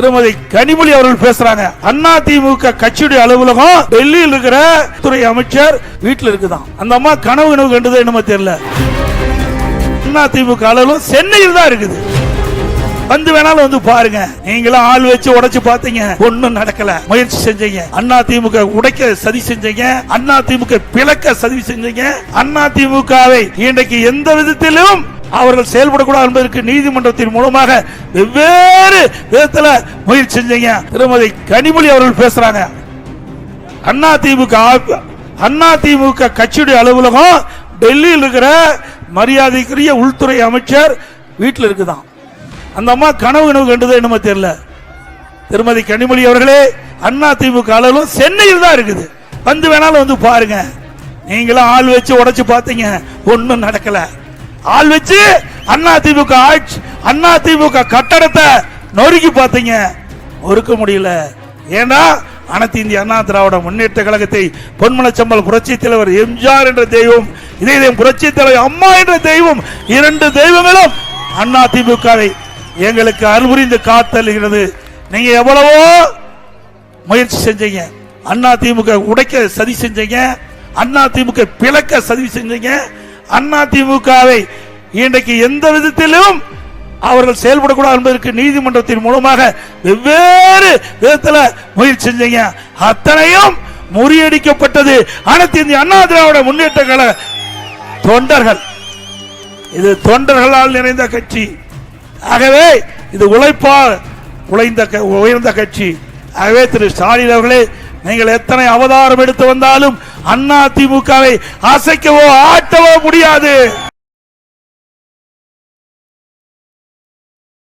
திருமதி கனிமொழி அவர்கள் பேசுறாங்க. அண்ணா திமுக கட்சியுடைய அலுவலகம் டெல்லியில் இருக்கிற துறை அமைச்சர் வீட்டில் இருக்குதான். அந்த அம்மா கனவு கண்டது என்னமோ தெரியல. அண்ணா திமுக அலுவலகம் சென்னையில் தான் இருக்குது. வந்து வேணாலும் வந்து பாருங்க. நீங்களும் ஆள் வச்சு உடைச்சு பாத்தீங்க, ஒண்ணும் நடக்கல. முயற்சி செஞ்சீங்க, அண்ணா திமுக உடைக்க சதி செஞ்சீங்க, அண்ணா திமுக பிளக்க சதி செஞ்சீங்க. அண்ணா திமுகவை இன்றைக்கு எந்த விதத்திலும் அவர்கள் செயல்படக்கூடாது என்பதற்கு நீதிமன்றத்தின் மூலமாக வெவ்வேறு விதத்தில் முயற்சி செஞ்சீங்க. திருமதி கனிமொழி அவர்கள் பேசுறாங்க. அண்ணா திமுக கட்சியுடைய அலுவலகம் டெல்லியில் இருக்கிற மரியாதைக்குரிய உள்துறை அமைச்சர் வீட்டில் இருக்குதான். அந்த அம்மா கனவு கண்டது என்னமோ தெரியல. திருமதி கனிமொழி அவர்களே, அண்ணா திமுக அலுவலகம் சென்னையில் தான் இருக்குது. வந்து வேணாலும் வந்து பாருங்க. நீங்களும் ஆள் வச்சு உடைச்சு பாத்தீங்க, ஒன்னும் நடக்கல. ஆள் வச்சு அண்ணா திமுக அண்ணா திமுக கட்டடத்தை நொறுக்கி பார்த்தீங்க, ஒருக்க முடியல. ஏன்னா அனைத்து இந்திய அண்ணா திராவிட முன்னேற்ற கழகத்தை பொன்மனச்சம்பல் புரட்சி தலைவர் எம்ஜிஆர் என்ற தெய்வம், இதே புரட்சி தலைவர் அம்மா என்ற தெய்வம், இரண்டு தெய்வங்களும் அண்ணா திமுகவை எங்களுக்கு அருள்புரிந்து காத்தல்கிறது. நீங்க எவ்வளவோ முயற்சி செஞ்சீங்க, அண்ணா திமுக உடைக்க சதி செஞ்சீங்க, அண்ணா திமுக பிளக்க சதி செஞ்சீங்க. அண்ணா திமுகவை இன்றைக்கு எந்த விதத்திலும் அவர்கள் செயல்படக்கூடாது என்பதற்கு நீதிமன்றத்தின் மூலமாக வெவ்வேறு விதத்தில் முயற்சி செஞ்சீங்க. அத்தனையும் முறியடிக்கப்பட்டது அனைத்து இந்திய அண்ணா திராவிட முன்னேற்ற கழக தொண்டர்கள். இது தொண்டர்களால் நிறைந்த கட்சி. ஆகவே இது உழைப்பால் உயர்ந்த கட்சி. ஆகவே திரு ஸ்டாலின் அவர்களே, நீங்கள் எத்தனை அவதாரம் எடுத்து வந்தாலும் அண்ணா திமுகவை அசைக்கவோ ஆட்டவோ முடியாது.